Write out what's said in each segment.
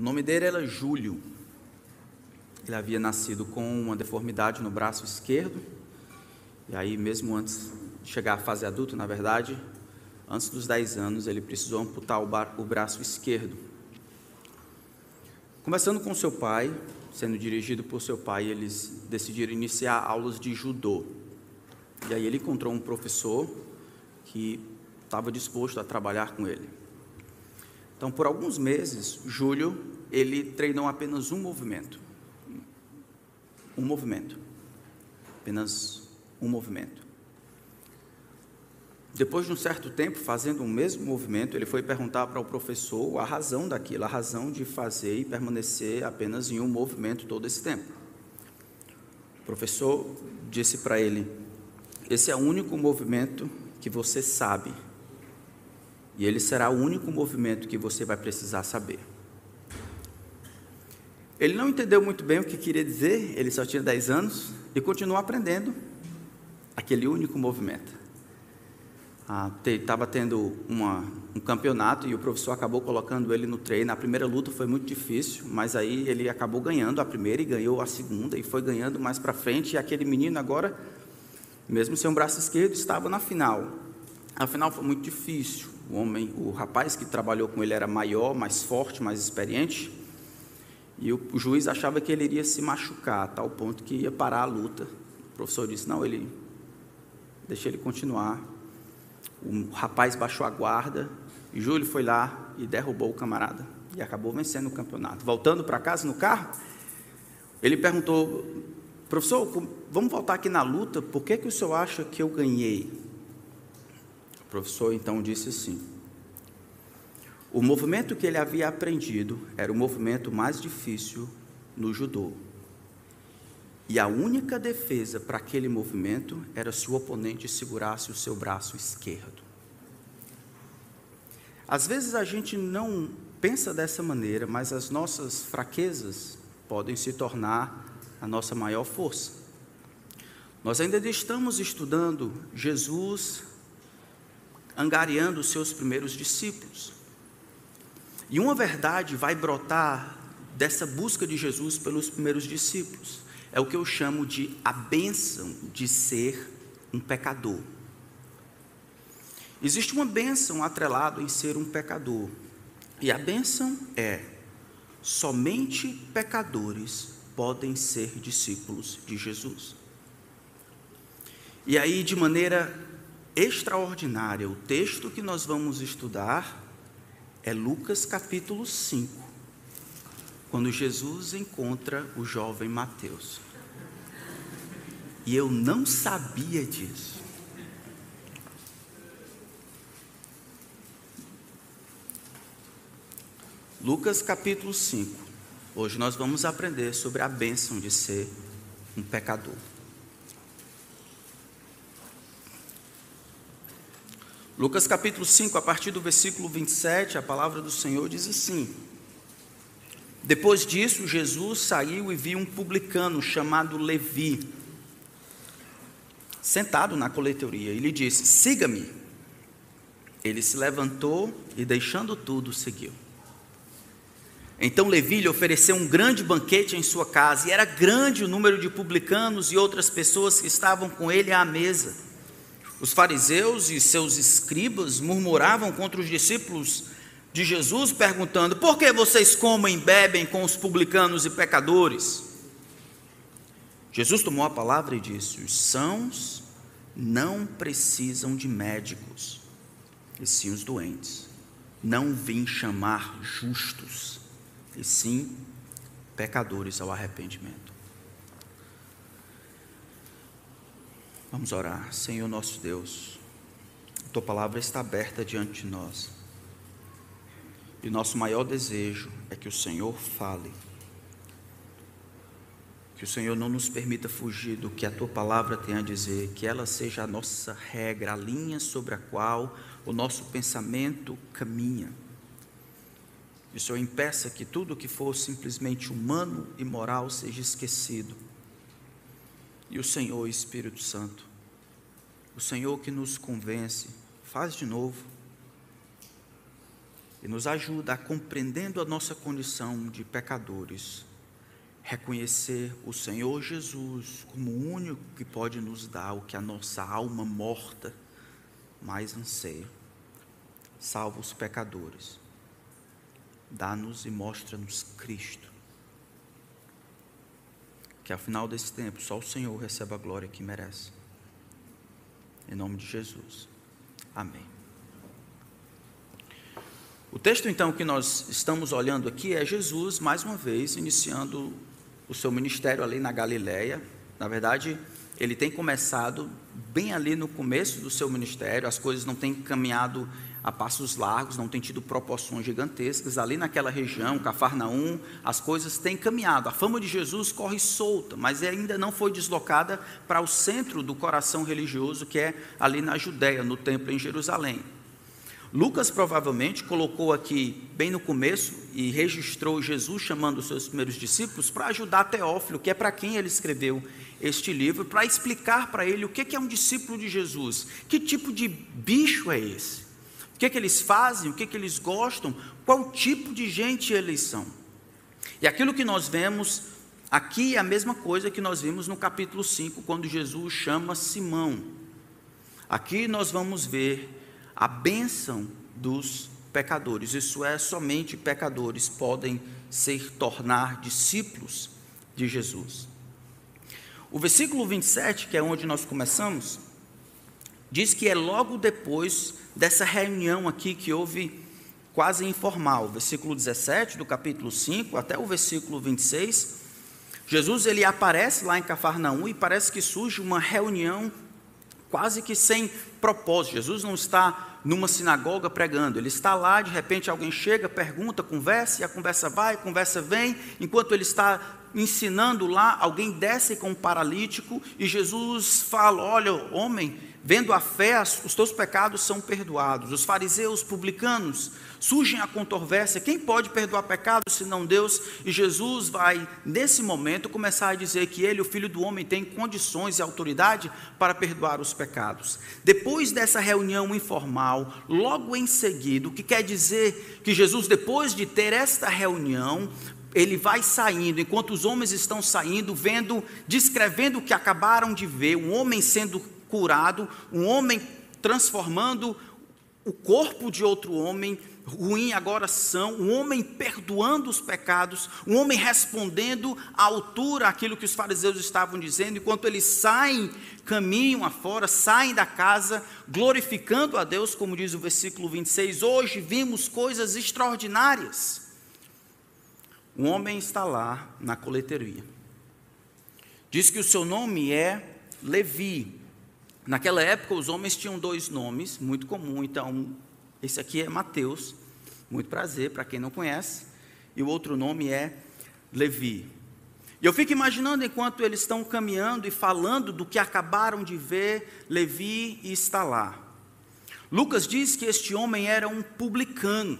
O nome dele era Júlio. Ele havia nascido com uma deformidade no braço esquerdo, e aí mesmo antes de chegar à fase adulta, na verdade, antes dos 10 anos, ele precisou amputar o braço esquerdo. Conversando com seu pai, sendo dirigido por seu pai, eles decidiram iniciar aulas de judô. E aí ele encontrou um professor que estava disposto a trabalhar com ele. Então, por alguns meses, Júlio, ele treinou apenas um movimento. Apenas um movimento. Depois de um certo tempo, fazendo o mesmo movimento, ele foi perguntar para o professor a razão daquilo, a razão de fazer e permanecer apenas em um movimento todo esse tempo. O professor disse para ele: esse é o único movimento que você sabe, e ele será o único movimento que você vai precisar saber. Ele não entendeu muito bem o que queria dizer, ele só tinha 10 anos, e continuou aprendendo aquele único movimento. Estava tendo um campeonato, e o professor acabou colocando ele no treino. A primeira luta foi muito difícil, mas aí ele acabou ganhando a primeira e ganhou a segunda, e foi ganhando mais para frente, e aquele menino agora, mesmo sem o braço esquerdo, estava na final. A final foi muito difícil. O rapaz que trabalhou com ele era maior, mais forte, mais experiente, e o juiz achava que ele iria se machucar, a tal ponto que ia parar a luta. O professor disse: não, deixa ele continuar. O rapaz baixou a guarda, e Júlio foi lá e derrubou o camarada, e acabou vencendo o campeonato. Voltando para casa no carro, ele perguntou: professor, vamos voltar aqui na luta, por que o senhor acha que eu ganhei? O professor então disse assim: o movimento que ele havia aprendido era o movimento mais difícil no judô, e a única defesa para aquele movimento era se o oponente segurasse o seu braço esquerdo. Às vezes a gente não pensa dessa maneira, mas as nossas fraquezas podem se tornar a nossa maior força. Nós ainda estamos estudando Jesus angariando os seus primeiros discípulos. E uma verdade vai brotar dessa busca de Jesus pelos primeiros discípulos. É o que eu chamo de a bênção de ser um pecador. Existe uma bênção atrelada em ser um pecador. E a bênção é: somente pecadores podem ser discípulos de Jesus. E aí, de maneira extraordinária, o texto que nós vamos estudar é Lucas capítulo 5, quando Jesus encontra o jovem Mateus. E eu não sabia disso. Lucas capítulo 5. Hoje nós vamos aprender sobre a bênção de ser um pecador. Lucas capítulo 5, a partir do versículo 27, a palavra do Senhor diz assim: depois disso, Jesus saiu e viu um publicano chamado Levi, sentado na coletoria, e lhe disse: siga-me. Ele se levantou e, deixando tudo, seguiu. Então Levi lhe ofereceu um grande banquete em sua casa, e era grande o número de publicanos e outras pessoas que estavam com ele à mesa. Os fariseus e seus escribas murmuravam contra os discípulos de Jesus, perguntando: por que vocês comem e bebem com os publicanos e pecadores? Jesus tomou a palavra e disse: os sãos não precisam de médicos, e sim os doentes. Não vim chamar justos, e sim pecadores ao arrependimento. Vamos orar. Senhor nosso Deus, a Tua palavra está aberta diante de nós, e nosso maior desejo é que o Senhor fale, que o Senhor não nos permita fugir do que a Tua palavra tem a dizer, que ela seja a nossa regra, a linha sobre a qual o nosso pensamento caminha. E o Senhor impeça que tudo que for simplesmente humano e moral seja esquecido. E o Senhor, Espírito Santo, o Senhor que nos convence, faz de novo. e nos ajuda a, compreendendo a nossa condição de pecadores, reconhecer o Senhor Jesus como o único que pode nos dar o que a nossa alma morta mais anseia. Salva os pecadores, dá-nos e mostra-nos Cristo, que ao final desse tempo só o Senhor receba a glória que merece. Em nome de Jesus, amém. O texto então que nós estamos olhando aqui é Jesus, mais uma vez, iniciando o seu ministério ali na Galileia. Na verdade, ele tem começado bem ali no começo do seu ministério, as coisas não têm caminhado a passos largos, não têm tido proporções gigantescas. Ali naquela região, Cafarnaum, as coisas têm caminhado. A fama de Jesus corre solta, mas ainda não foi deslocada para o centro do coração religioso, que é ali na Judéia, no templo em Jerusalém. Lucas provavelmente colocou aqui bem no começo e registrou Jesus chamando os seus primeiros discípulos para ajudar Teófilo, que é para quem ele escreveu este livro, para explicar para ele o que é um discípulo de Jesus, que tipo de bicho é esse, o que eles fazem, o que eles gostam, qual tipo de gente eles são. E aquilo que nós vemos aqui é a mesma coisa que nós vimos no capítulo 5, quando Jesus chama Simão. Aqui nós vamos ver a bênção dos pecadores, isso é, somente pecadores podem tornar discípulos de Jesus. O versículo 27, que é onde nós começamos, diz que é logo depois dessa reunião aqui que houve quase informal, versículo 17 do capítulo 5 até o versículo 26, Jesus ele aparece lá em Cafarnaum e parece que surge uma reunião quase que sem propósito. Jesus não está numa sinagoga pregando, ele está lá, de repente alguém chega, pergunta, conversa, e a conversa vai, a conversa vem, enquanto ele está ensinando lá, alguém desce com um paralítico, e Jesus fala, olha, homem, vendo a fé, os teus pecados são perdoados. Os fariseus, publicanos, surgem a controvérsia, quem pode perdoar pecados senão Deus? E Jesus vai, nesse momento, começar a dizer que ele, o Filho do Homem, tem condições e autoridade para perdoar os pecados. Depois dessa reunião informal, logo em seguida, o que quer dizer que Jesus, depois de ter esta reunião, ele vai saindo, enquanto os homens estão saindo, vendo, descrevendo o que acabaram de ver, um homem sendo curado, um homem transformando o corpo de outro homem, ruim agora são, um homem perdoando os pecados, um homem respondendo à altura aquilo que os fariseus estavam dizendo, enquanto eles saem, caminham afora, saem da casa, glorificando a Deus, como diz o versículo 26, hoje vimos coisas extraordinárias. Um homem está lá na coleteria, diz que o seu nome é Levi. Naquela época os homens tinham dois nomes, muito comum, então esse aqui é Mateus, muito prazer para quem não conhece, e o outro nome é Levi. E eu fico imaginando, enquanto eles estão caminhando e falando do que acabaram de ver, Levi está lá. Lucas diz que este homem era um publicano.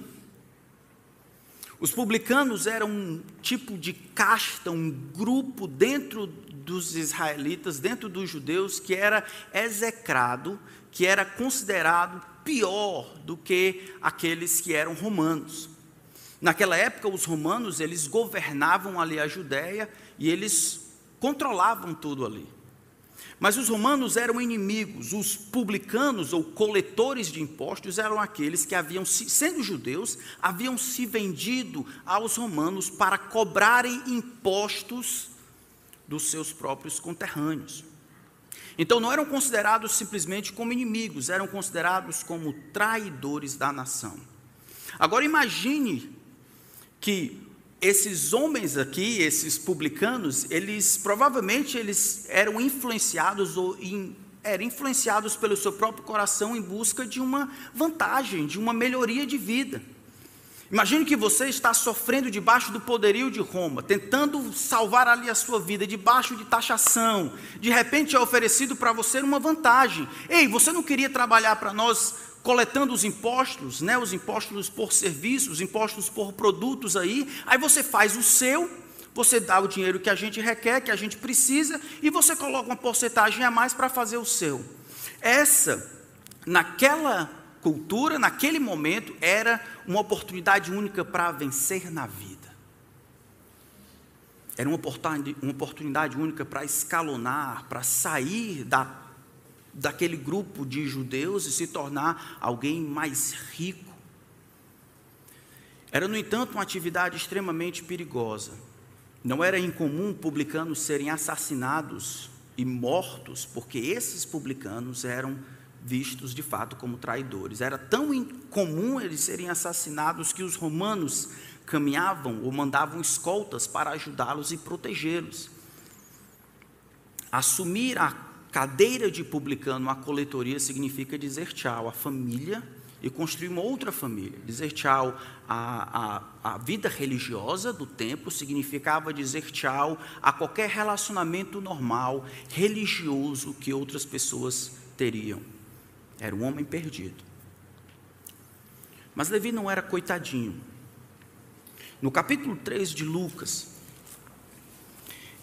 Os publicanos eram um tipo de casta, um grupo dentro dos israelitas, dentro dos judeus, que era execrado, que era considerado pior do que aqueles que eram romanos. Naquela época, os romanos, eles governavam ali a Judéia e eles controlavam tudo ali. Mas os romanos eram inimigos, os publicanos ou coletores de impostos eram aqueles que sendo judeus, haviam se vendido aos romanos para cobrarem impostos dos seus próprios conterrâneos. Então não eram considerados simplesmente como inimigos, eram considerados como traidores da nação. Agora imagine que esses homens aqui, esses publicanos, provavelmente eram influenciados eram influenciados pelo seu próprio coração em busca de uma vantagem, de uma melhoria de vida. Imagine que você está sofrendo debaixo do poderio de Roma, tentando salvar ali a sua vida, debaixo de taxação. De repente é oferecido para você uma vantagem. Ei, você não queria trabalhar para nós coletando os impostos, né? Os impostos por serviços, os impostos por produtos aí você faz o seu, você dá o dinheiro que a gente requer, que a gente precisa, e você coloca uma porcentagem a mais para fazer o seu. Naquela cultura, naquele momento, era uma oportunidade única para vencer na vida. Era uma oportunidade única para escalonar, para sair daquele grupo de judeus e se tornar alguém mais rico. Era, no entanto, uma atividade extremamente perigosa. Não era incomum publicanos serem assassinados e mortos, porque esses publicanos eram vistos de fato como traidores. Era tão incomum eles serem assassinados que os romanos caminhavam ou mandavam escoltas para ajudá-los e protegê-los. Assumir a cadeira de publicano, a coletoria, significa dizer tchau à família e construir uma outra família. Dizer tchau à vida religiosa do templo significava dizer tchau a qualquer relacionamento normal, religioso que outras pessoas teriam. Era um homem perdido. Mas Levi não era coitadinho. No capítulo 3 de Lucas,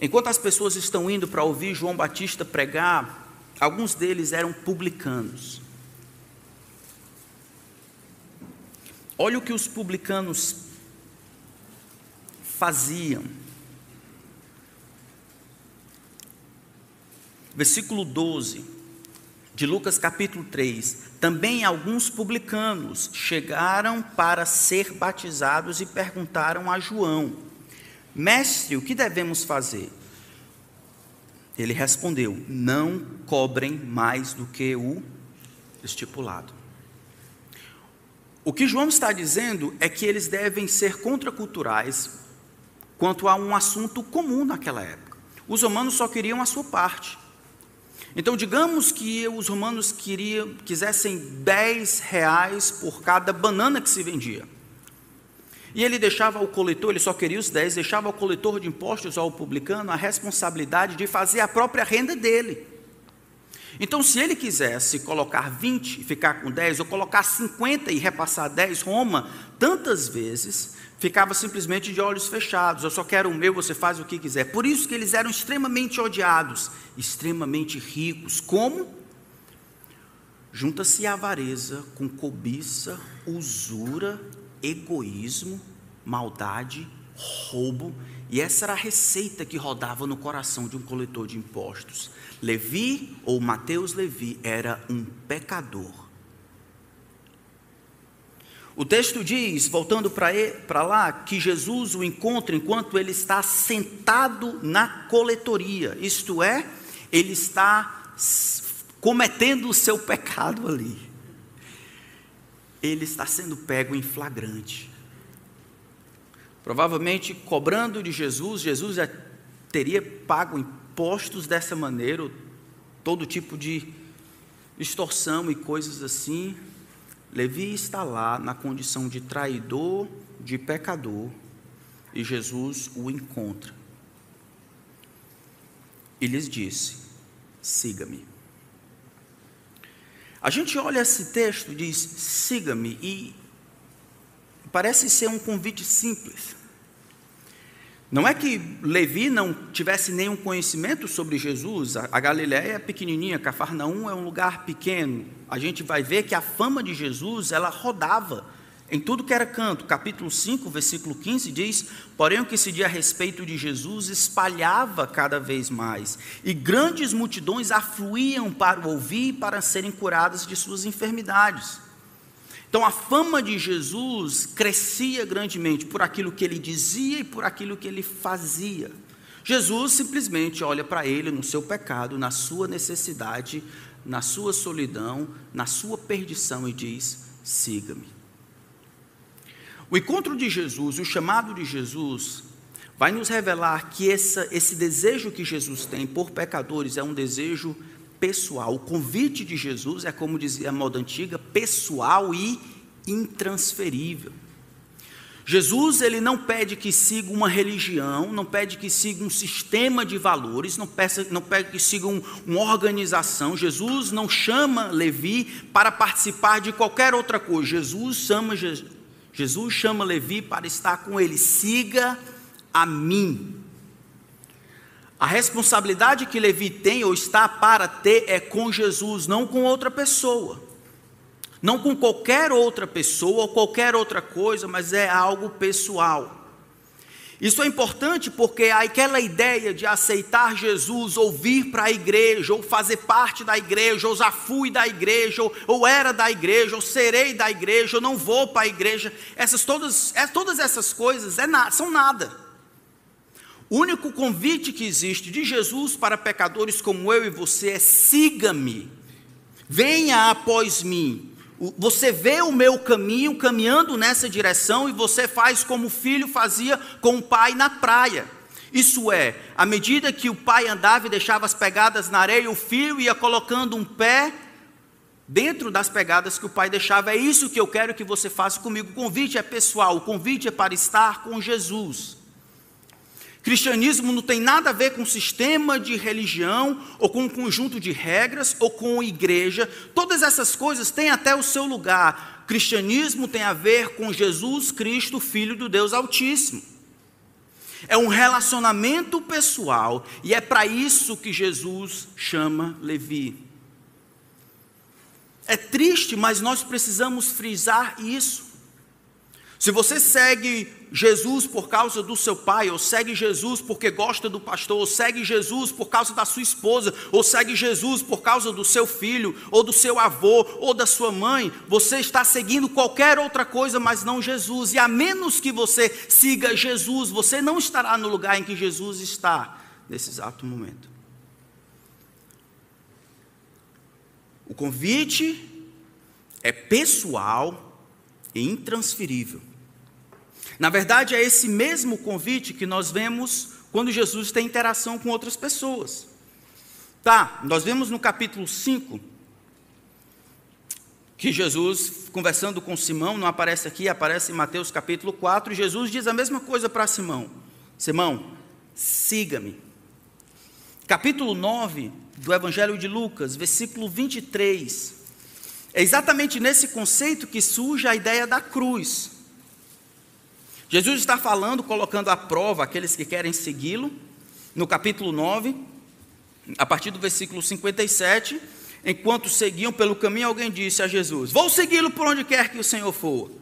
enquanto as pessoas estão indo para ouvir João Batista pregar, alguns deles eram publicanos. Olha o que os publicanos faziam. Versículo 12 de Lucas capítulo 3. Também alguns publicanos chegaram para ser batizados e perguntaram a João: Mestre, o que devemos fazer? Ele respondeu: não cobrem mais do que o estipulado. O que João está dizendo é que eles devem ser contraculturais quanto a um assunto comum naquela época. Os romanos só queriam a sua parte. Então, digamos que os romanos quisessem 10 reais por cada banana que se vendia. E ele deixava ao coletor, ele só queria os 10, deixava ao coletor de impostos, ao publicano, a responsabilidade de fazer a própria renda dele. Então, se ele quisesse colocar 20 e ficar com 10, ou colocar 50 e repassar 10, Roma, tantas vezes, ficava simplesmente de olhos fechados. Eu só quero o meu, você faz o que quiser. Por isso que eles eram extremamente odiados, extremamente ricos. Como? Junta-se a avareza com cobiça, usura, egoísmo, maldade, roubo. E essa era a receita que rodava no coração de um coletor de impostos. Levi, ou Mateus Levi, era um pecador. O texto diz, voltando para lá, que Jesus o encontra enquanto ele está sentado na coletoria. Isto é, ele está cometendo o seu pecado ali. Ele está sendo pego em flagrante. Provavelmente cobrando de Jesus, Jesus já teria pago impostos dessa maneira, todo tipo de extorsão e coisas assim. Levi está lá na condição de traidor, de pecador, e Jesus o encontra. E lhes disse: siga-me. A gente olha esse texto e diz: siga-me, e parece ser um convite simples. Não é que Levi não tivesse nenhum conhecimento sobre Jesus. A Galileia é pequenininha, Cafarnaum é um lugar pequeno. A gente vai ver que a fama de Jesus, ela rodava em tudo que era canto. Capítulo 5, versículo 15 diz: porém o que se dizia a respeito de Jesus espalhava cada vez mais, e grandes multidões afluíam para o ouvir e para serem curadas de suas enfermidades. Então a fama de Jesus crescia grandemente por aquilo que ele dizia e por aquilo que ele fazia. Jesus simplesmente olha para ele no seu pecado, na sua necessidade, na sua solidão, na sua perdição e diz: siga-me. O encontro de Jesus, o chamado de Jesus, vai nos revelar que esse desejo que Jesus tem por pecadores é um desejo pessoal. O convite de Jesus é, como dizia a moda antiga, pessoal e intransferível. Jesus, ele não pede que siga uma religião, não pede que siga um sistema de valores, não pede que siga uma organização. Jesus não chama Levi para participar de qualquer outra coisa. Jesus chama Levi para estar com ele. Siga a mim. A responsabilidade que Levi tem ou está para ter é com Jesus, não com outra pessoa. não com qualquer outra pessoa ou qualquer outra coisa, mas é algo pessoal. Isso é importante porque aquela ideia de aceitar Jesus, ou vir para a igreja, ou fazer parte da igreja, ou já fui da igreja, ou era da igreja, ou serei da igreja, ou não vou para a igreja, todas essas coisas são nada. O único convite que existe de Jesus para pecadores como eu e você é: siga-me, venha após mim. Você vê o meu caminho caminhando nessa direção e você faz como o filho fazia com o pai na praia. Isso é, à medida que o pai andava e deixava as pegadas na areia, o filho ia colocando um pé dentro das pegadas que o pai deixava. É isso que eu quero que você faça comigo. O convite é pessoal, o convite é para estar com Jesus. Cristianismo não tem nada a ver com sistema de religião, ou com um conjunto de regras, ou com igreja. Todas essas coisas têm até o seu lugar. Cristianismo tem a ver com Jesus Cristo, Filho do Deus Altíssimo. É um relacionamento pessoal, e é para isso que Jesus chama Levi. É triste, mas nós precisamos frisar isso. Se você segue Jesus por causa do seu pai, ou segue Jesus porque gosta do pastor, ou segue Jesus por causa da sua esposa, ou segue Jesus por causa do seu filho, ou do seu avô, ou da sua mãe, você está seguindo qualquer outra coisa, mas não Jesus. E a menos que você siga Jesus, você não estará no lugar em que Jesus está nesse exato momento. O convite é pessoal e intransferível. Na verdade, é esse mesmo convite que nós vemos quando Jesus tem interação com outras pessoas. Nós vemos no capítulo 5, que Jesus, conversando com Simão, não aparece aqui, aparece em Mateus capítulo 4, Jesus diz a mesma coisa para Simão: Simão, siga-me. Capítulo 9 do Evangelho de Lucas, versículo 23, é exatamente nesse conceito que surge a ideia da cruz. Jesus está falando, colocando à prova aqueles que querem segui-lo, no capítulo 9, a partir do versículo 57, enquanto seguiam pelo caminho, alguém disse a Jesus: vou segui-lo por onde quer que o Senhor for.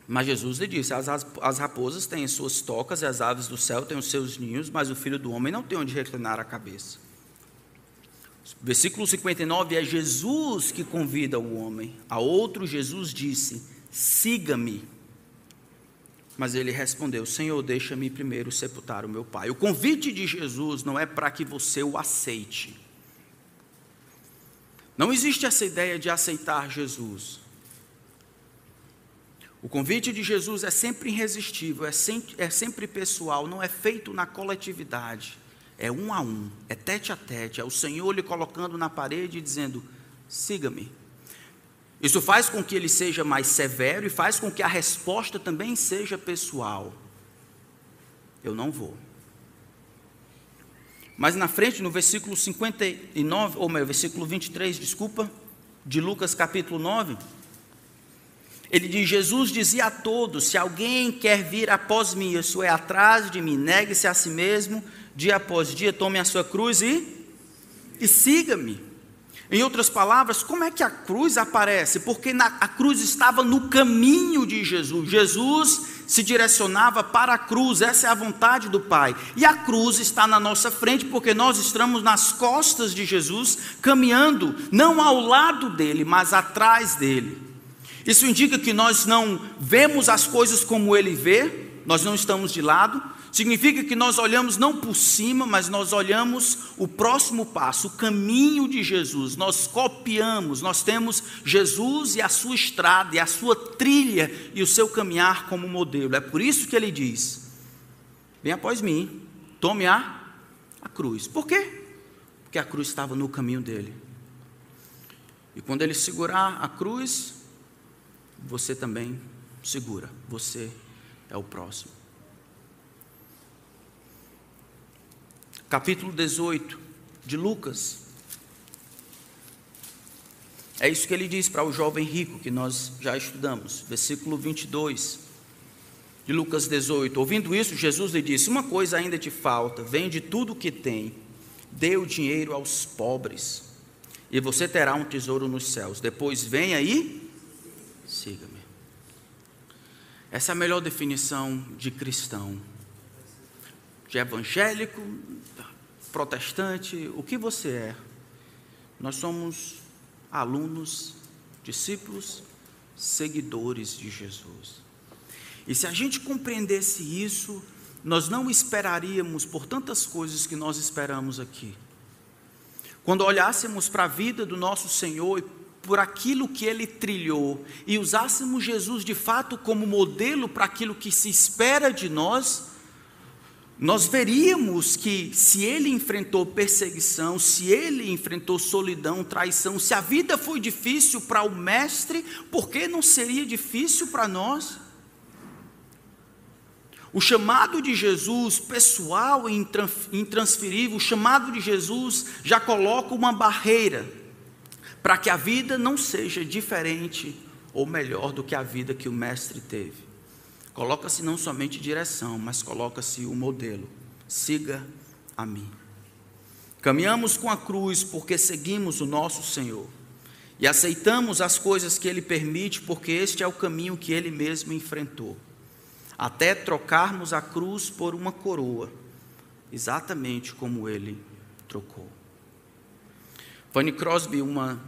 Mas Jesus lhe disse: as raposas têm suas tocas e as aves do céu têm os seus ninhos, mas o Filho do Homem não tem onde reclinar a cabeça. Versículo 59, é Jesus que convida o homem. A outro Jesus disse: siga-me. Mas ele respondeu: Senhor, deixa-me primeiro sepultar o meu pai. O convite de Jesus não é para que você o aceite. Não existe essa ideia de aceitar Jesus. O convite de Jesus é sempre irresistível, é sempre pessoal, não é feito na coletividade. É um a um, é tete a tete, é o Senhor lhe colocando na parede e dizendo: siga-me. Isso faz com que ele seja mais severo e faz com que a resposta também seja pessoal. Eu não vou. Mas na frente, no versículo 59, versículo 23, de Lucas capítulo 9, ele diz: Jesus dizia a todos: se alguém quer vir após mim, isso é, atrás de mim, negue-se a si mesmo, dia após dia, tome a sua cruz e siga-me. Em outras palavras, como é que a cruz aparece? Porque a cruz estava no caminho de Jesus. Jesus se direcionava para a cruz, essa é a vontade do Pai. E a cruz está na nossa frente, porque nós estamos nas costas de Jesus, caminhando, não ao lado dele, mas atrás dele. Isso indica que nós não vemos as coisas como ele vê, nós não estamos de lado. Significa que nós olhamos não por cima, mas nós olhamos o próximo passo, o caminho de Jesus. Nós copiamos, nós temos Jesus e a sua estrada, e a sua trilha e o seu caminhar como modelo. É por isso que ele diz: venha após mim, tome a cruz. Por quê? Porque a cruz estava no caminho dele. E quando ele segurar a cruz, você também segura, você é o próximo. Capítulo 18 de Lucas. É isso que ele diz para o jovem rico, que nós já estudamos. Versículo 22 de Lucas 18. Ouvindo isso, Jesus lhe disse: uma coisa ainda te falta, vende tudo o que tem, dê o dinheiro aos pobres, e você terá um tesouro nos céus. Depois venha e siga-me. Essa é a melhor definição de cristão, de evangélico, protestante, o que você é. Nós somos alunos, discípulos, seguidores de Jesus. E se a gente compreendesse isso, nós não esperaríamos por tantas coisas que nós esperamos aqui. Quando olhássemos para a vida do nosso Senhor e por aquilo que Ele trilhou, e usássemos Jesus de fato como modelo para aquilo que se espera de nós, nós veríamos que se Ele enfrentou perseguição, se Ele enfrentou solidão, traição, se a vida foi difícil para o Mestre, por que não seria difícil para nós? O chamado de Jesus, pessoal e intransferível, o chamado de Jesus já coloca uma barreira para que a vida não seja diferente ou melhor do que a vida que o Mestre teve. Coloca-se não somente direção, mas coloca-se o modelo. Siga a mim. Caminhamos com a cruz porque seguimos o nosso Senhor e aceitamos as coisas que Ele permite porque este é o caminho que Ele mesmo enfrentou, até trocarmos a cruz por uma coroa, exatamente como Ele trocou. Fanny Crosby, uma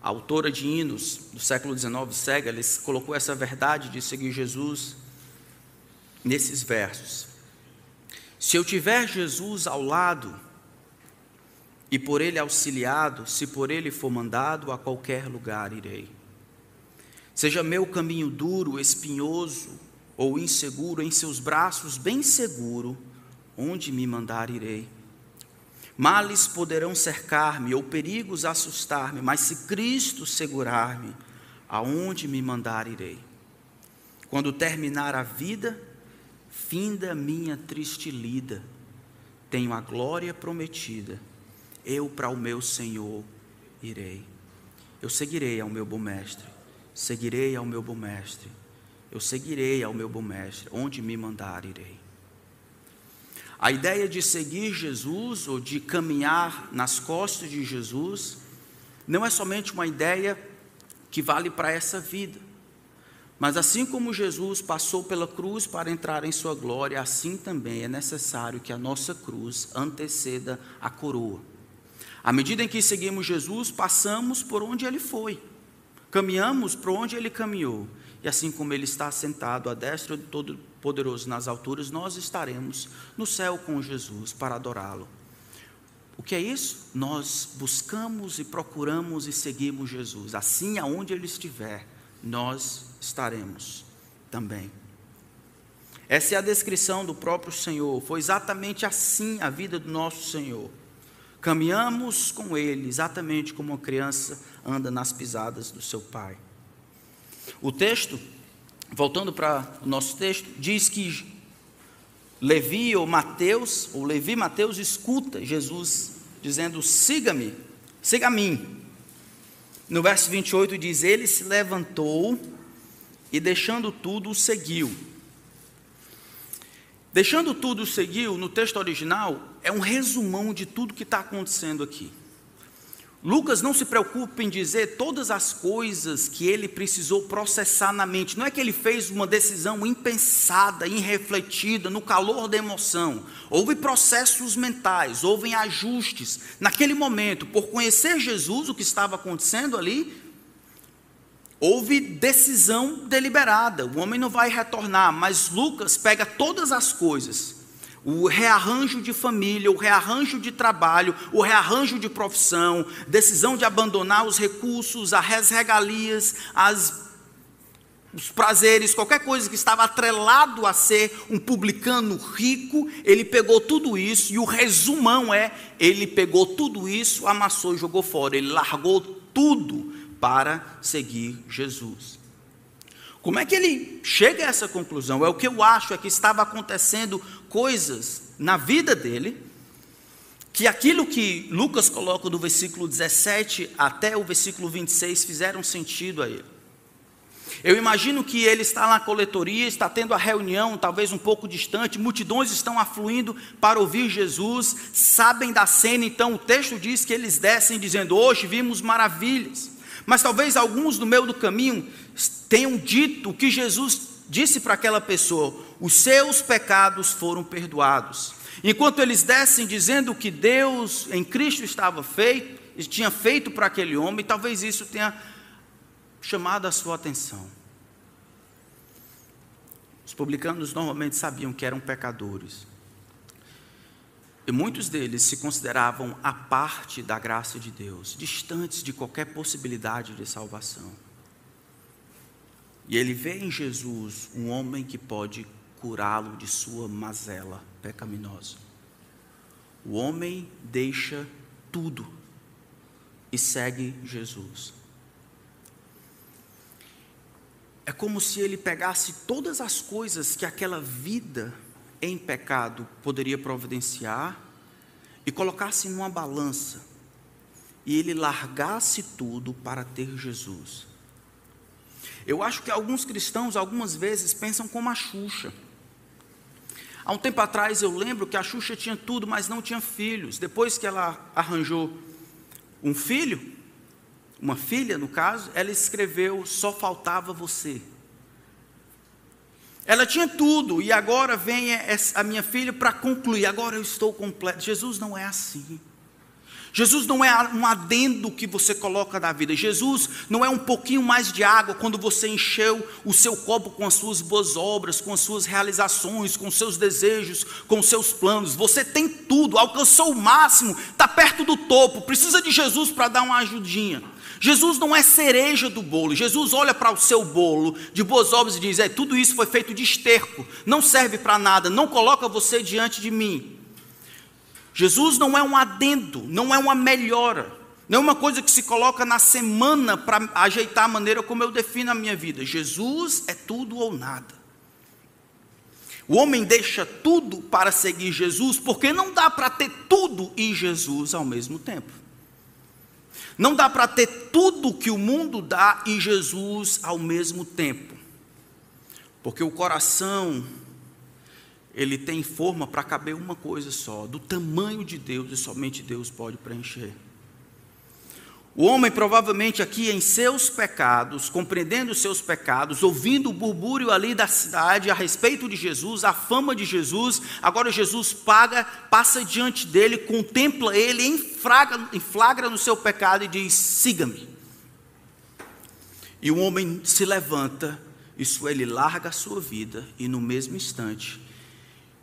autora de hinos do século XIX, cega, ela colocou essa verdade de seguir Jesus nesses versos. Se eu tiver Jesus ao lado e por Ele auxiliado, se por Ele for mandado, a qualquer lugar irei. Seja meu caminho duro, espinhoso ou inseguro, em seus braços bem seguro, onde me mandar irei. Males poderão cercar-me ou perigos assustar-me, mas se Cristo segurar-me, aonde me mandar irei. Quando terminar a vida, finda minha triste lida, tenho a glória prometida, eu para o meu Senhor irei. Eu seguirei ao meu bom mestre, seguirei ao meu bom mestre, eu seguirei ao meu bom mestre, onde me mandar irei. A ideia de seguir Jesus, ou de caminhar nas costas de Jesus, não é somente uma ideia que vale para essa vida, mas assim como Jesus passou pela cruz para entrar em sua glória, assim também é necessário que a nossa cruz anteceda a coroa. À medida em que seguimos Jesus, passamos por onde Ele foi, caminhamos por onde Ele caminhou, e assim como Ele está sentado à destra do Todo-Poderoso nas alturas, nós estaremos no céu com Jesus para adorá-lo. O que é isso? Nós buscamos e procuramos e seguimos Jesus. Assim, aonde Ele estiver, nós estaremos também. Essa é a descrição do próprio Senhor. Foi exatamente assim a vida do nosso Senhor. Caminhamos com Ele, exatamente como uma criança anda nas pisadas do seu pai. O texto, voltando para o nosso texto, diz que Levi Mateus escuta Jesus dizendo: siga-me, siga a mim. No verso 28 diz: ele se levantou e deixando tudo o seguiu. Deixando tudo o seguiu, no texto original, é um resumão de tudo que está acontecendo aqui. Lucas não se preocupa em dizer todas as coisas que ele precisou processar na mente. Não é que ele fez uma decisão impensada, irrefletida, no calor da emoção. Houve processos mentais, houve ajustes. Naquele momento, por conhecer Jesus, o que estava acontecendo ali, houve decisão deliberada. O homem não vai retornar, mas Lucas pega todas as coisas. O rearranjo de família, o rearranjo de trabalho, o rearranjo de profissão, decisão de abandonar os recursos, as regalias, os prazeres, qualquer coisa que estava atrelado a ser um publicano rico, ele pegou tudo isso, e o resumão ele pegou tudo isso, amassou e jogou fora. Ele largou tudo para seguir Jesus. Como é que ele chega a essa conclusão? É o que eu acho, é que estava acontecendo coisas na vida dele, que aquilo que Lucas coloca do versículo 17 até o versículo 26 fizeram sentido a ele. Eu imagino que ele está na coletoria, está tendo a reunião, talvez um pouco distante, multidões estão afluindo para ouvir Jesus, sabem da cena, então o texto diz que eles descem dizendo: hoje vimos maravilhas. Mas talvez alguns no meio do caminho tenham dito o que Jesus disse para aquela pessoa: os seus pecados foram perdoados. Enquanto eles descem dizendo que Deus em Cristo tinha feito para aquele homem, talvez isso tenha chamado a sua atenção. Os publicanos normalmente sabiam que eram pecadores, e muitos deles se consideravam à parte da graça de Deus, distantes de qualquer possibilidade de salvação. E ele vê em Jesus um homem que pode curá-lo de sua mazela pecaminosa. O homem deixa tudo e segue Jesus. É como se ele pegasse todas as coisas que aquela vida em pecado poderia providenciar e colocasse numa balança, e ele largasse tudo para ter Jesus. Eu acho que alguns cristãos algumas vezes pensam como a Xuxa. Há um tempo atrás eu lembro que a Xuxa tinha tudo, mas não tinha filhos. Depois que ela arranjou um filho, uma filha no caso, ela escreveu: só faltava você. Ela tinha tudo, e agora vem a minha filha para concluir: agora eu estou completo. Jesus não é assim. Jesus não é um adendo que você coloca na vida. Jesus não é um pouquinho mais de água quando você encheu o seu copo com as suas boas obras, com as suas realizações, com os seus desejos, com os seus planos. Você tem tudo, alcançou o máximo, está perto do topo, precisa de Jesus para dar uma ajudinha. Jesus não é cereja do bolo. Jesus olha para o seu bolo de boas obras e diz: tudo isso foi feito de esterco, não serve para nada, não coloca você diante de mim. Jesus não é um adendo, não é uma melhora, não é uma coisa que se coloca na semana para ajeitar a maneira como eu defino a minha vida. Jesus é tudo ou nada. O homem deixa tudo para seguir Jesus, porque não dá para ter tudo e Jesus ao mesmo tempo. Não dá para ter tudo que o mundo dá e Jesus ao mesmo tempo. Porque o coração, ele tem forma para caber uma coisa só, do tamanho de Deus, e somente Deus pode preencher. O homem provavelmente aqui em seus pecados, compreendendo os seus pecados, ouvindo o burbúrio ali da cidade a respeito de Jesus, a fama de Jesus, agora Jesus passa diante dele, contempla ele, enflagra no seu pecado e diz: siga-me. E o homem se levanta, isso ele larga a sua vida, e no mesmo instante,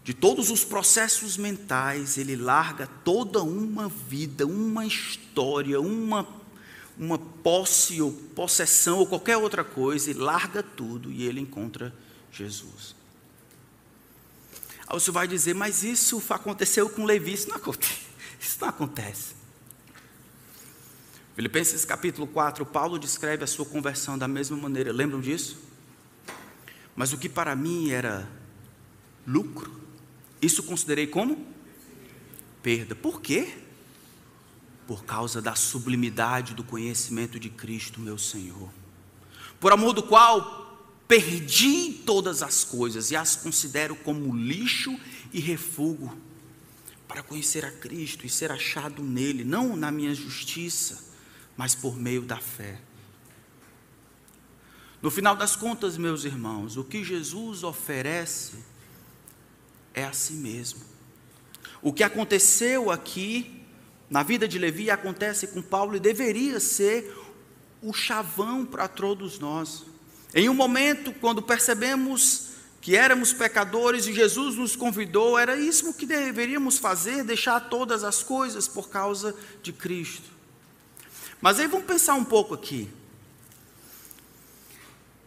de todos os processos mentais, ele larga toda uma vida, uma história, uma posse ou possessão ou qualquer outra coisa, e larga tudo e ele encontra Jesus. Aí você vai dizer: mas isso aconteceu com Levi. Isso não acontece. Filipenses capítulo 4, Paulo descreve a sua conversão da mesma maneira. Lembram disso? Mas o que para mim era lucro, isso considerei como perda. Por quê? Por causa da sublimidade do conhecimento de Cristo, meu Senhor, por amor do qual perdi todas as coisas e as considero como lixo e refúgio, para conhecer a Cristo e ser achado nele, não na minha justiça, mas por meio da fé. No final das contas, meus irmãos, o que Jesus oferece é a si mesmo. O que aconteceu aqui na vida de Levi acontece com Paulo e deveria ser o chavão para todos nós. Em um momento, quando percebemos que éramos pecadores e Jesus nos convidou, era isso que deveríamos fazer, deixar todas as coisas por causa de Cristo. Mas aí vamos pensar um pouco aqui.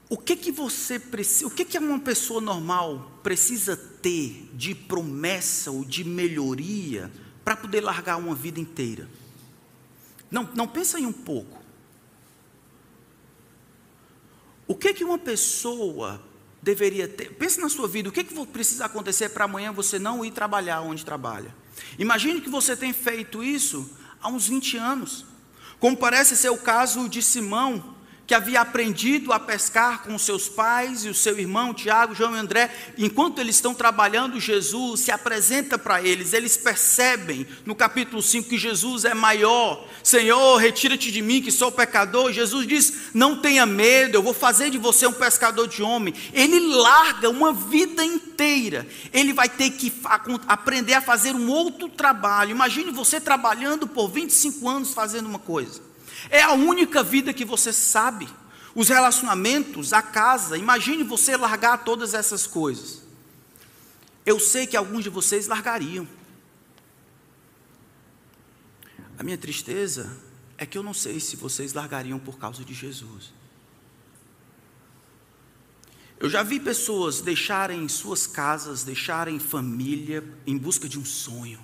O que você precisa, o que uma pessoa normal precisa ter de promessa ou de melhoria para poder largar uma vida inteira? Não pensa em um pouco. O que uma pessoa deveria ter? Pensa na sua vida, o que precisa acontecer para amanhã você não ir trabalhar onde trabalha? Imagine que você tem feito isso há uns 20 anos, como parece ser o caso de Simão, que havia aprendido a pescar com seus pais e o seu irmão Tiago, João e André. Enquanto eles estão trabalhando, Jesus se apresenta para eles. Eles percebem no capítulo 5 que Jesus é maior. Senhor, retira-te de mim que sou pecador. Jesus diz, não tenha medo, eu vou fazer de você um pescador de homem. Ele larga uma vida inteira. Ele vai ter que aprender a fazer um outro trabalho. Imagine você trabalhando por 25 anos fazendo uma coisa. É a única vida que você sabe. Os relacionamentos, a casa. Imagine você largar todas essas coisas. Eu sei que alguns de vocês largariam. A minha tristeza é que eu não sei se vocês largariam por causa de Jesus. Eu já vi pessoas deixarem suas casas, deixarem família em busca de um sonho.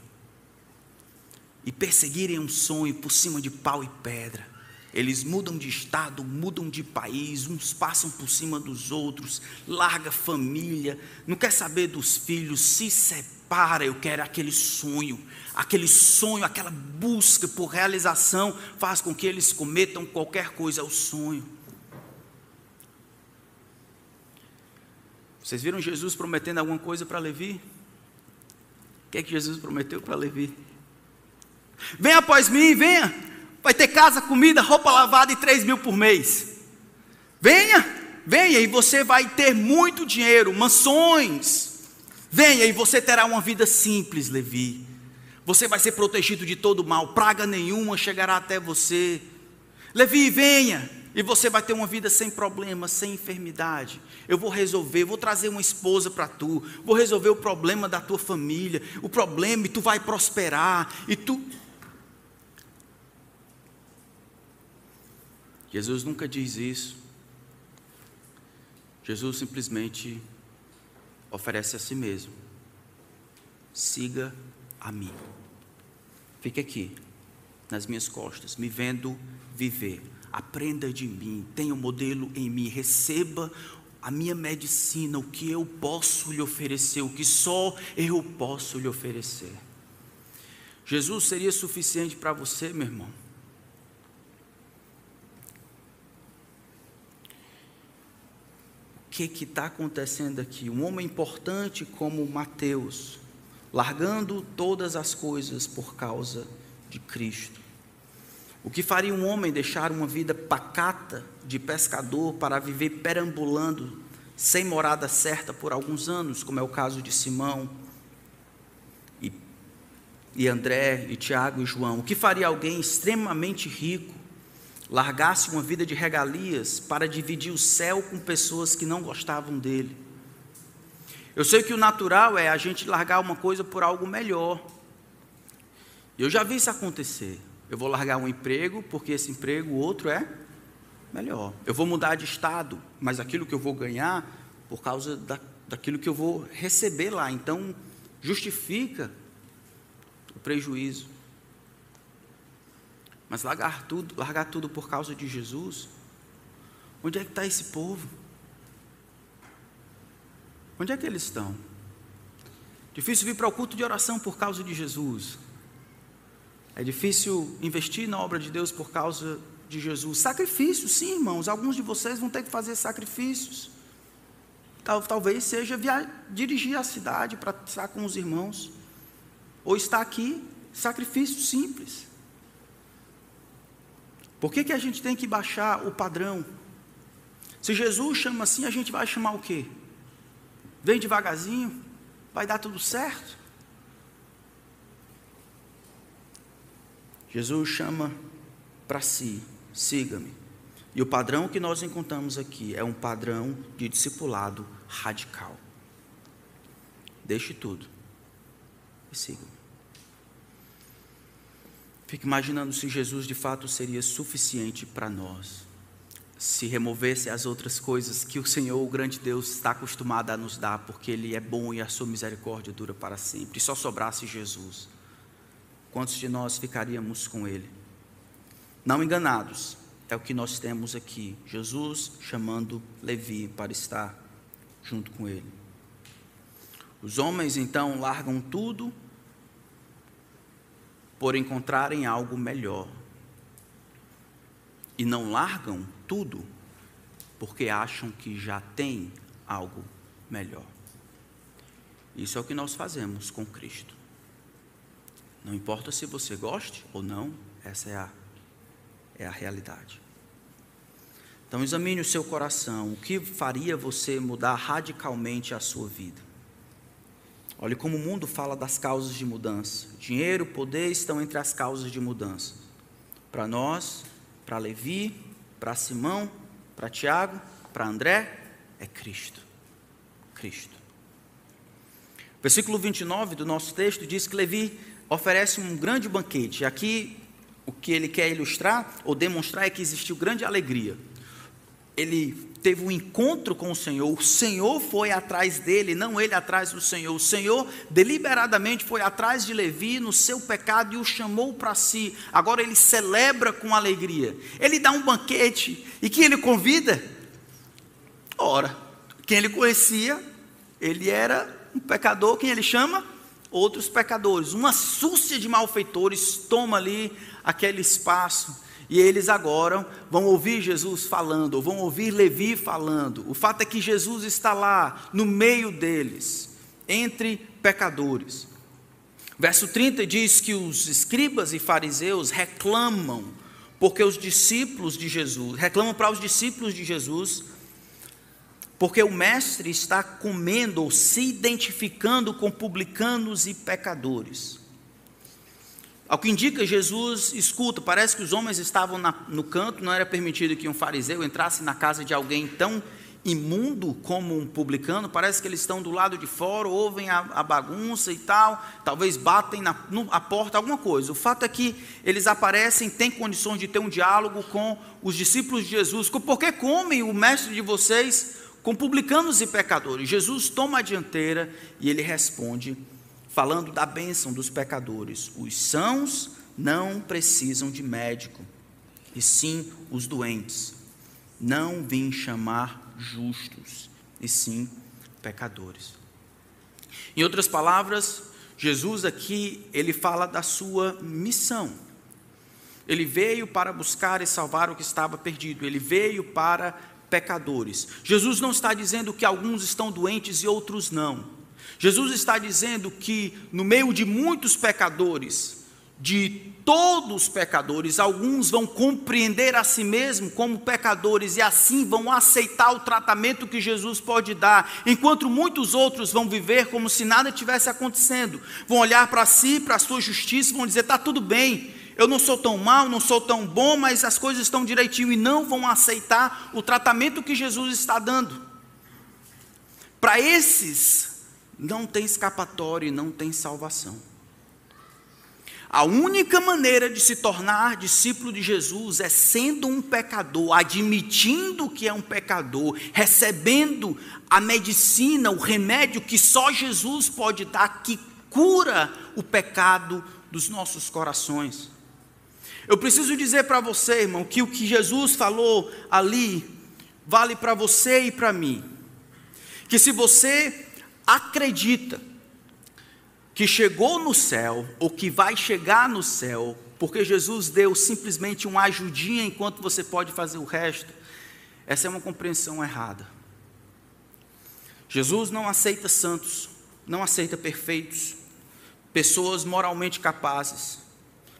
E perseguirem um sonho por cima de pau e pedra. Eles mudam de estado, mudam de país, uns passam por cima dos outros, larga família, não quer saber dos filhos, se separa. Eu quero aquele sonho, aquela busca por realização faz com que eles cometam qualquer coisa ao sonho. Vocês viram Jesus prometendo alguma coisa para Levi? O que é que Jesus prometeu para Levi? Venha após mim, venha. Vai ter casa, comida, roupa lavada e 3 mil por mês. Venha e você vai ter muito dinheiro, mansões. Venha e você terá uma vida simples, Levi. Você vai ser protegido de todo mal, praga nenhuma chegará até você. Levi, venha e você vai ter uma vida sem problemas, sem enfermidade. Eu vou resolver, vou trazer uma esposa para tu, vou resolver o problema da tua família, o problema, e tu vai prosperar, e tu... Jesus nunca diz isso. Jesus simplesmente oferece a si mesmo. Siga a mim. Fique aqui, nas minhas costas, me vendo viver. Aprenda de mim, tenha um modelo em mim, receba a minha medicina, o que eu posso lhe oferecer, o que só eu posso lhe oferecer. Jesus seria suficiente para você, meu irmão? O que está acontecendo aqui? Um homem importante como Mateus, largando todas as coisas por causa de Cristo. O que faria um homem deixar uma vida pacata de pescador para viver perambulando, sem morada certa por alguns anos, como é o caso de Simão, e André, e Tiago e João? O que faria alguém extremamente rico largasse uma vida de regalias para dividir o céu com pessoas que não gostavam dele? Eu sei que o natural é a gente largar uma coisa por algo melhor. Eu já vi isso acontecer. Eu vou largar um emprego porque esse emprego, o outro é melhor. Eu vou mudar de estado, mas aquilo que eu vou ganhar por causa daquilo que eu vou receber lá. Então, justifica o prejuízo. Mas largar tudo por causa de Jesus? Onde é que está esse povo? Onde é que eles estão? Difícil vir para o culto de oração por causa de Jesus. É difícil investir na obra de Deus por causa de Jesus. Sacrifícios, sim, irmãos. Alguns de vocês vão ter que fazer sacrifícios. Talvez seja dirigir a cidade para estar com os irmãos. Ou estar aqui, sacrifício simples. Por que a gente tem que baixar o padrão? Se Jesus chama assim, a gente vai chamar o quê? Vem devagarzinho, vai dar tudo certo? Jesus chama para si, siga-me. E o padrão que nós encontramos aqui é um padrão de discipulado radical. Deixe tudo e siga-me. Fique imaginando se Jesus de fato seria suficiente para nós, se removesse as outras coisas que o Senhor, o grande Deus, está acostumado a nos dar, porque Ele é bom e a sua misericórdia dura para sempre, e só sobrasse Jesus. Quantos de nós ficaríamos com Ele? Não enganados, é o que nós temos aqui, Jesus chamando Levi para estar junto com Ele. Os homens então largam tudo por encontrarem algo melhor. e não largam tudo porque acham que já tem algo melhor. Isso é o que nós fazemos com Cristo. Não importa se você goste ou não, essa é a realidade. Então examine o seu coração, o que faria você mudar radicalmente a sua vida. Olhe como o mundo fala das causas de mudança. Dinheiro, poder estão entre as causas de mudança. Para nós, para Levi, para Simão, para Tiago, para André, é Cristo. Cristo. Versículo 29 do nosso texto diz que Levi oferece um grande banquete. Aqui, o que ele quer ilustrar ou demonstrar é que existiu grande alegria. Ele teve um encontro com o Senhor foi atrás dele, não ele atrás do Senhor. O Senhor deliberadamente foi atrás de Levi no seu pecado e o chamou para si. Agora ele celebra com alegria. Ele dá um banquete e quem ele convida? Ora, quem ele conhecia, ele era um pecador, quem ele chama? Outros pecadores. Uma súcia de malfeitores toma ali aquele espaço. E eles agora vão ouvir Jesus falando, ou vão ouvir Levi falando. O fato é que Jesus está lá, no meio deles, entre pecadores. Verso 30 diz que os escribas e fariseus reclamam, porque os discípulos de Jesus, reclamam para os discípulos de Jesus, porque o mestre está comendo ou se identificando com publicanos e pecadores. Ao que indica, Jesus escuta, parece que os homens estavam no canto, não era permitido que um fariseu entrasse na casa de alguém tão imundo como um publicano, parece que eles estão do lado de fora, ouvem a bagunça e tal, talvez batem a porta, alguma coisa. O fato é que eles aparecem, têm condições de ter um diálogo com os discípulos de Jesus. Por que come o mestre de vocês com publicanos e pecadores? Jesus toma a dianteira e ele responde, falando da bênção dos pecadores. Os sãos não precisam de médico, e sim os doentes. Não vim chamar justos, e sim pecadores. Em outras palavras, Jesus aqui, ele fala da sua missão. Ele veio para buscar e salvar o que estava perdido. Ele veio para pecadores. Jesus não está dizendo que alguns estão doentes e outros não. Jesus está dizendo que no meio de muitos pecadores, de todos os pecadores, alguns vão compreender a si mesmo como pecadores e assim vão aceitar o tratamento que Jesus pode dar, enquanto muitos outros vão viver como se nada tivesse acontecendo, vão olhar para si, para a sua justiça, vão dizer, está tudo bem, eu não sou tão mau, não sou tão bom, mas as coisas estão direitinho, e não vão aceitar o tratamento que Jesus está dando. Para esses, não tem escapatória e não tem salvação. A única maneira de se tornar discípulo de Jesus é sendo um pecador, admitindo que é um pecador, recebendo a medicina, o remédio que só Jesus pode dar, que cura o pecado dos nossos corações. Eu preciso dizer para você, irmão, que o que Jesus falou ali vale para você e para mim. Que se você acredita que chegou no céu, ou que vai chegar no céu, porque Jesus deu simplesmente uma ajudinha enquanto você pode fazer o resto, essa é uma compreensão errada. Jesus não aceita santos, não aceita perfeitos, pessoas moralmente capazes,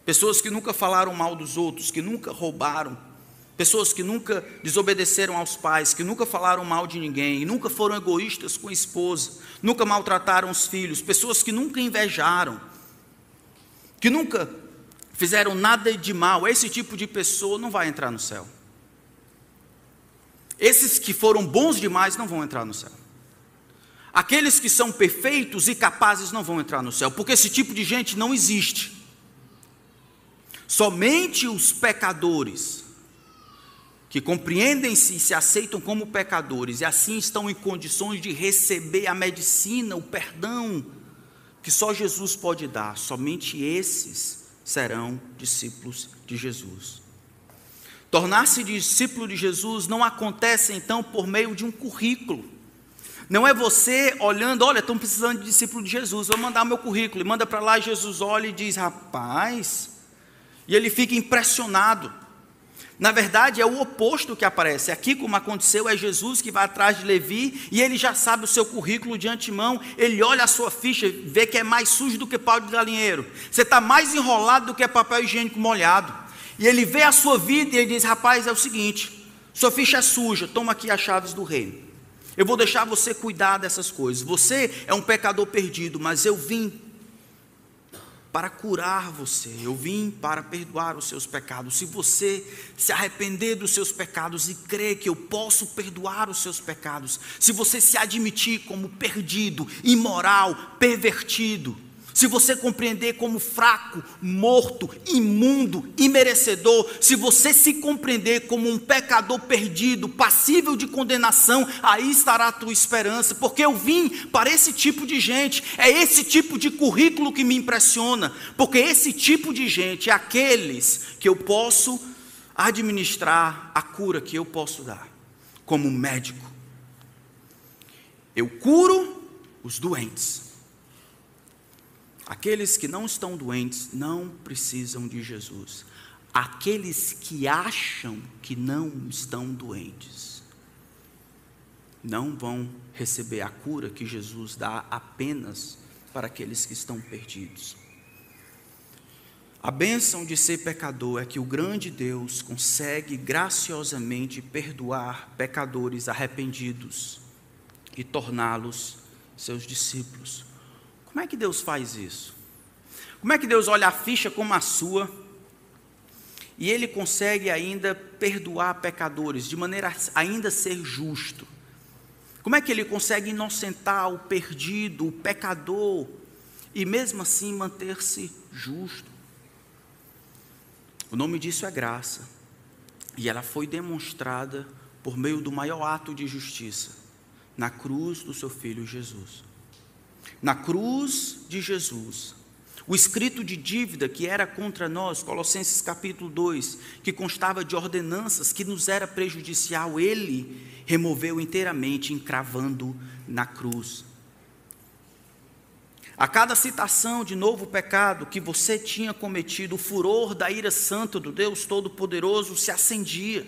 pessoas que nunca falaram mal dos outros, que nunca roubaram, pessoas que nunca desobedeceram aos pais, que nunca falaram mal de ninguém, nunca foram egoístas com a esposa, nunca maltrataram os filhos, pessoas que nunca invejaram, que nunca fizeram nada de mal. Esse tipo de pessoa não vai entrar no céu. Esses que foram bons demais não vão entrar no céu. Aqueles que são perfeitos e capazes não vão entrar no céu, porque esse tipo de gente não existe. Somente os pecadores que compreendem-se e se aceitam como pecadores, e assim estão em condições de receber a medicina, o perdão, que só Jesus pode dar, somente esses serão discípulos de Jesus. Tornar-se discípulo de Jesus não acontece então por meio de um currículo. Não é você olhando, olha, estão precisando de discípulo de Jesus, vou mandar meu currículo, e manda para lá, e Jesus olha e diz, rapaz, e ele fica impressionado. Na verdade, é o oposto que aparece. Aqui, como aconteceu, é Jesus que vai atrás de Levi e ele já sabe o seu currículo de antemão. Ele olha a sua ficha, vê que é mais sujo do que pau de galinheiro. Você está mais enrolado do que papel higiênico molhado. E ele vê a sua vida e ele diz: rapaz, é o seguinte, sua ficha é suja, toma aqui as chaves do reino. Eu vou deixar você cuidar dessas coisas. Você é um pecador perdido, mas eu vim para curar você, eu vim para perdoar os seus pecados. Se você se arrepender dos seus pecados e crer que eu posso perdoar os seus pecados, se você se admitir como perdido, imoral, pervertido, se você compreender como fraco, morto, imundo, imerecedor, se você se compreender como um pecador perdido, passível de condenação, aí estará a tua esperança, porque eu vim para esse tipo de gente. É esse tipo de currículo que me impressiona, porque esse tipo de gente é aqueles que eu posso administrar a cura que eu posso dar, como médico. Eu curo os doentes. Aqueles que não estão doentes não precisam de Jesus. Aqueles que acham que não estão doentes não vão receber a cura que Jesus dá apenas para aqueles que estão perdidos. A bênção de ser pecador é que o grande Deus consegue graciosamente perdoar pecadores arrependidos e torná-los seus discípulos. Como é que Deus faz isso? Como é que Deus olha a ficha como a sua e Ele consegue ainda perdoar pecadores, de maneira a ainda ser justo? Como é que Ele consegue inocentar o perdido, o pecador, e mesmo assim manter-se justo? O nome disso é graça, e ela foi demonstrada por meio do maior ato de justiça, na cruz do seu Filho Jesus. Na cruz de Jesus, o escrito de dívida que era contra nós, Colossenses capítulo 2, que constava de ordenanças que nos era prejudicial, Ele removeu inteiramente, encravando na cruz. A cada citação de novo pecado que você tinha cometido, o furor da ira santa do Deus Todo-Poderoso se acendia,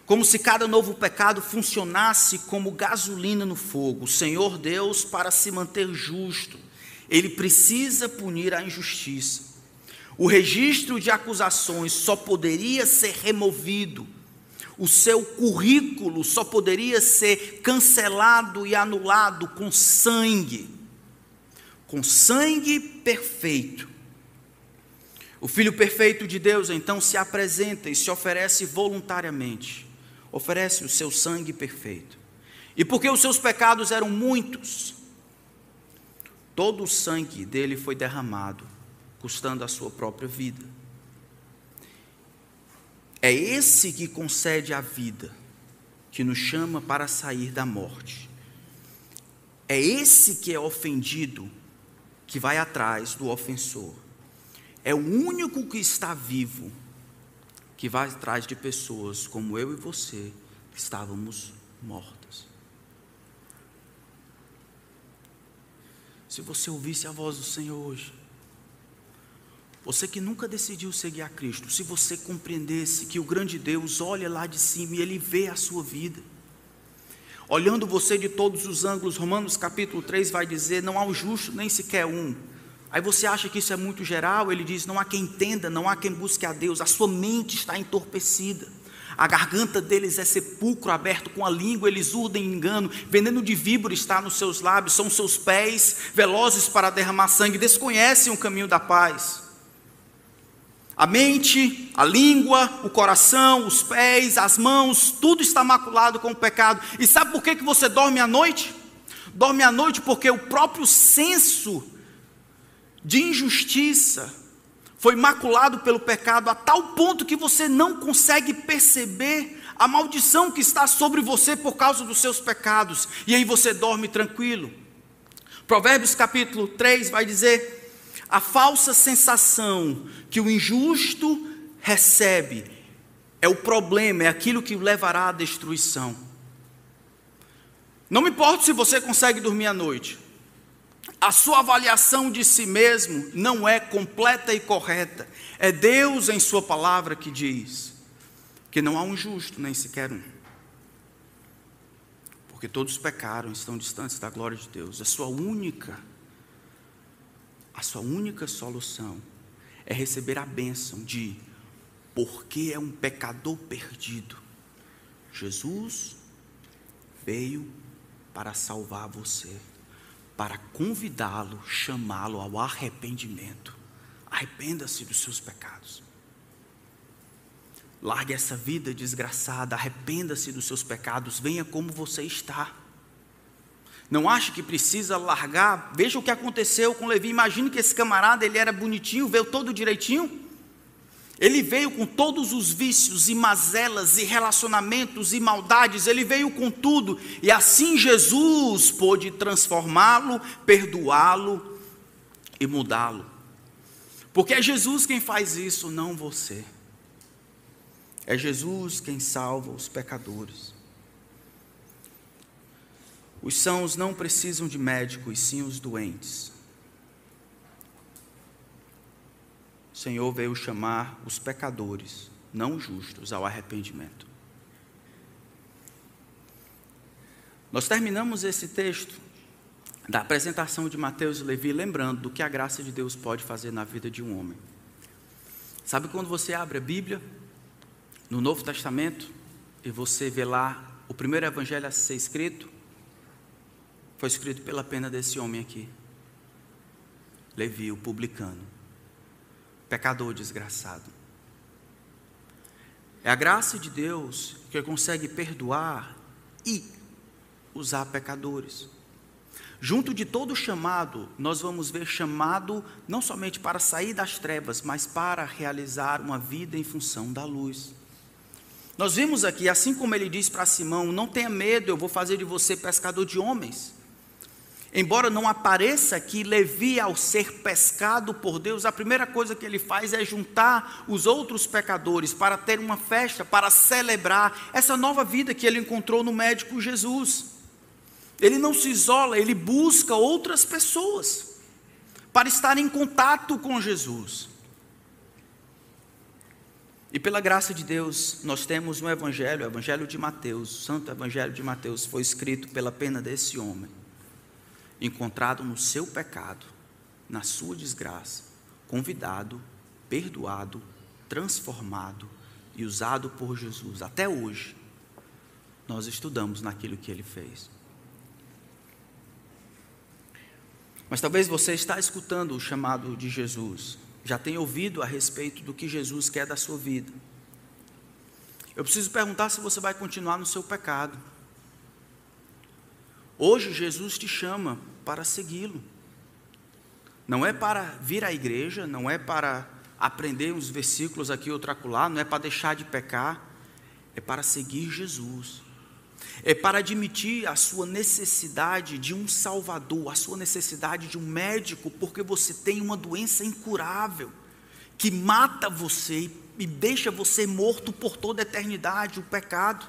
como se cada novo pecado funcionasse como gasolina no fogo. O Senhor Deus, para se manter justo, Ele precisa punir a injustiça. O registro de acusações só poderia ser removido, o seu currículo só poderia ser cancelado e anulado com sangue perfeito. O Filho perfeito de Deus então se apresenta e se oferece voluntariamente, oferece o seu sangue perfeito. E porque os seus pecados eram muitos, todo o sangue dele foi derramado, custando a sua própria vida. É esse que concede a vida, que nos chama para sair da morte. É esse que é ofendido, que vai atrás do ofensor. É o único que está vivo, que vai atrás de pessoas como eu e você, que estávamos mortas. Se você ouvisse a voz do Senhor hoje, você que nunca decidiu seguir a Cristo, se você compreendesse que o grande Deus olha lá de cima e Ele vê a sua vida, olhando você de todos os ângulos, Romanos capítulo 3 vai dizer: não há um justo nem sequer um. Aí você acha que isso é muito geral? Ele diz: não há quem entenda, não há quem busque a Deus, a sua mente está entorpecida, a garganta deles é sepulcro aberto, com a língua eles urdem engano, veneno de víbora está nos seus lábios, são seus pés velozes para derramar sangue, desconhecem o caminho da paz. A mente, a língua, o coração, os pés, as mãos, tudo está maculado com o pecado. E sabe por que você dorme à noite? Dorme à noite porque o próprio senso de injustiça foi maculado pelo pecado, a tal ponto que você não consegue perceber a maldição que está sobre você por causa dos seus pecados, e aí você dorme tranquilo. Provérbios capítulo 3 vai dizer: a falsa sensação que o injusto recebe é o problema, é aquilo que o levará à destruição. Não me importa se você consegue dormir à noite, a sua avaliação de si mesmo não é completa e correta. É Deus em sua palavra que diz. que não há um justo, nem sequer um. Porque todos pecaram e estão distantes da glória de Deus. A sua única solução é receber a bênção de, porque é um pecador perdido, Jesus veio para salvar você, para convidá-lo, chamá-lo ao arrependimento. Arrependa-se dos seus pecados. Largue essa vida desgraçada, arrependa-se dos seus pecados, venha como você está. Não ache que precisa largar. Veja o que aconteceu com Levi. Imagine que esse camarada, ele era bonitinho, veio todo direitinho. Ele veio com todos os vícios e mazelas e relacionamentos e maldades, ele veio com tudo, e assim Jesus pôde transformá-lo, perdoá-lo e mudá-lo. Porque é Jesus quem faz isso, não você. É Jesus quem salva os pecadores. Os sãos não precisam de médico, e sim os doentes. O Senhor veio chamar os pecadores, não os justos, ao arrependimento. Nós terminamos esse texto da apresentação de Mateus e Levi, lembrando do que a graça de Deus pode fazer na vida de um homem. Sabe quando você abre a Bíblia, no Novo Testamento, e você vê lá o primeiro evangelho a ser escrito? Foi escrito pela pena desse homem aqui, Levi, o publicano, pecador desgraçado. É a graça de Deus que consegue perdoar e usar pecadores. Junto de todo chamado, nós vamos ver chamado não somente para sair das trevas, mas para realizar uma vida em função da luz. Nós vimos aqui, assim como ele diz para Simão, não tenha medo, eu vou fazer de você pescador de homens. Embora não apareça aqui, Levi, ao ser pescado por Deus, a primeira coisa que ele faz é juntar os outros pecadores para ter uma festa, para celebrar essa nova vida que ele encontrou no médico Jesus. Ele não se isola, ele busca outras pessoas para estar em contato com Jesus. E pela graça de Deus, nós temos um evangelho, o evangelho de Mateus, o santo evangelho de Mateus, foi escrito pela pena desse homem, encontrado no seu pecado, na sua desgraça, convidado, perdoado, transformado e usado por Jesus. Até hoje, nós estudamos naquilo que ele fez. Mas talvez você está escutando o chamado de Jesus, já tenha ouvido a respeito do que Jesus quer da sua vida. Eu preciso perguntar se você vai continuar no seu pecado. Hoje Jesus te chama para segui-lo. Não é para vir à igreja, não é para aprender uns versículos aqui, outro acolá, não é para deixar de pecar, é para seguir Jesus. É para admitir a sua necessidade de um Salvador, a sua necessidade de um médico, porque você tem uma doença incurável, que mata você e deixa você morto por toda a eternidade, o pecado.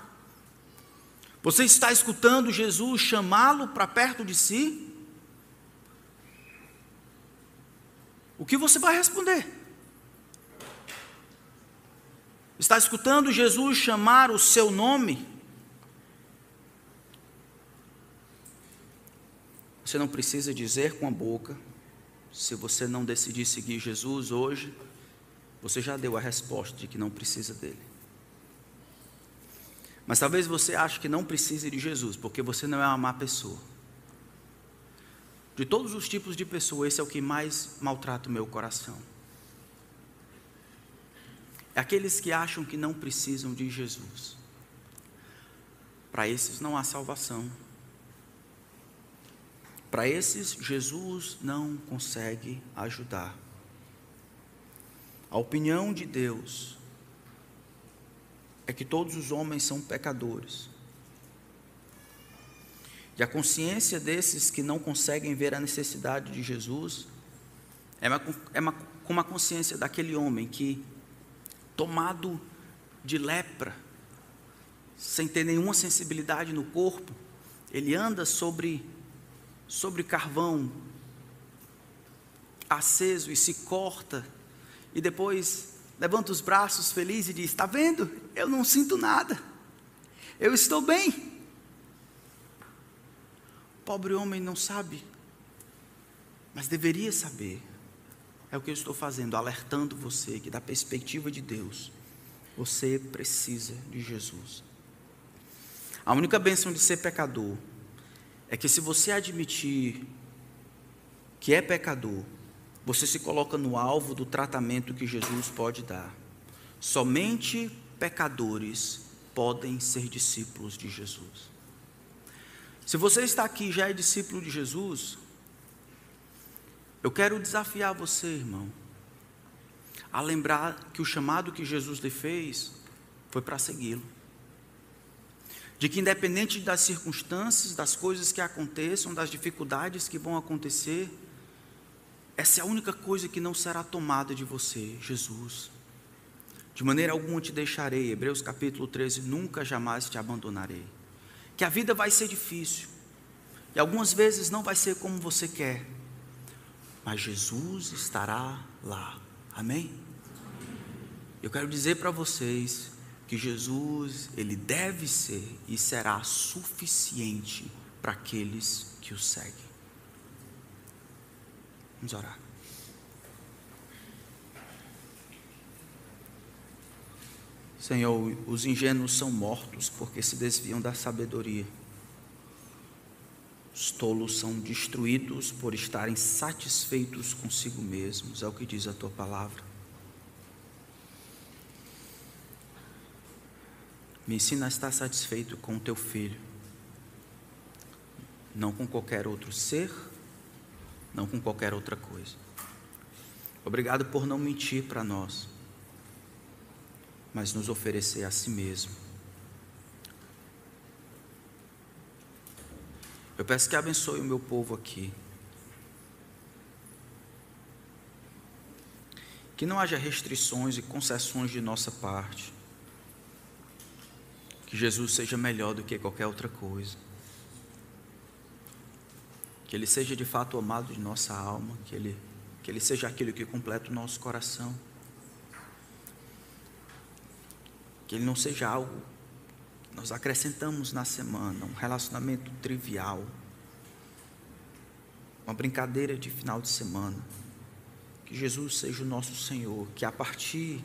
Você está escutando Jesus chamá-lo para perto de si? O que você vai responder? Está escutando Jesus chamar o seu nome? Você não precisa dizer com a boca. Se você não decidir seguir Jesus hoje, você já deu a resposta de que não precisa dele. Mas talvez você ache que não precise de Jesus, porque você não é uma má pessoa. De todos os tipos de pessoa, esse é o que mais maltrata o meu coração. É aqueles que acham que não precisam de Jesus. Para esses não há salvação. Para esses, Jesus não consegue ajudar. A opinião de Deus é que todos os homens são pecadores. E a consciência desses que não conseguem ver a necessidade de Jesus como a consciência daquele homem que, tomado de lepra, sem ter nenhuma sensibilidade no corpo, ele anda sobre carvão aceso e se corta, e depois levanta os braços feliz e diz: está vendo? Eu não sinto nada, eu estou bem. O pobre homem não sabe, mas deveria saber. É o que eu estou fazendo, alertando você que, da perspectiva de Deus, você precisa de Jesus. A única bênção de ser pecador é que, se você admitir que é pecador, você se coloca no alvo do tratamento que Jesus pode dar. Somente pecadores podem ser discípulos de Jesus. Se você está aqui e já é discípulo de Jesus, eu quero desafiar você, irmão, a lembrar que o chamado que Jesus lhe fez foi para segui-lo. De que, independente das circunstâncias, das coisas que aconteçam, das dificuldades que vão acontecer, essa é a única coisa que não será tomada de você: Jesus. De maneira alguma te deixarei, Hebreus capítulo 13, nunca jamais te abandonarei. Que a vida vai ser difícil, e algumas vezes não vai ser como você quer, mas Jesus estará lá, amém? Eu quero dizer para vocês que Jesus, Ele deve ser e será suficiente para aqueles que o seguem. Vamos orar. Senhor, os ingênuos são mortos porque se desviam da sabedoria. Os tolos são destruídos por estarem satisfeitos consigo mesmos, é o que diz a Tua palavra. Me ensina a estar satisfeito com o Teu Filho, não com qualquer outro ser, não com qualquer outra coisa. Obrigado por não mentir para nós, mas nos oferecer a si mesmo. Eu peço que abençoe o meu povo aqui, que não haja restrições e concessões de nossa parte, que Jesus seja melhor do que qualquer outra coisa, que Ele seja de fato amado de nossa alma, que Ele seja aquilo que completa o nosso coração, que Ele não seja algo que nós acrescentamos na semana, um relacionamento trivial, uma brincadeira de final de semana. Que Jesus seja o nosso Senhor, que a partir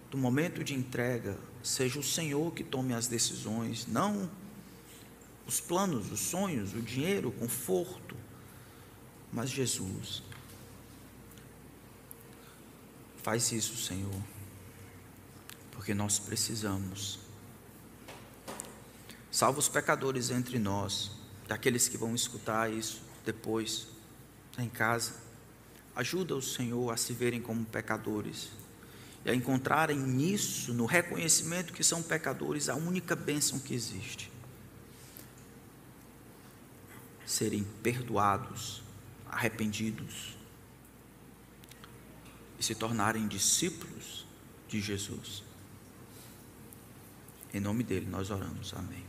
do momento de entrega, seja o Senhor que tome as decisões, não os planos, os sonhos, o dinheiro, o conforto, mas Jesus. Faz isso, Senhor, porque nós precisamos. Salva os pecadores entre nós, daqueles que vão escutar isso depois, em casa. Ajuda o Senhor a se verem como pecadores e a encontrarem nisso, no reconhecimento que são pecadores, a única bênção que existe: serem perdoados, arrependidos e se tornarem discípulos de Jesus. Em nome dele nós oramos, amém.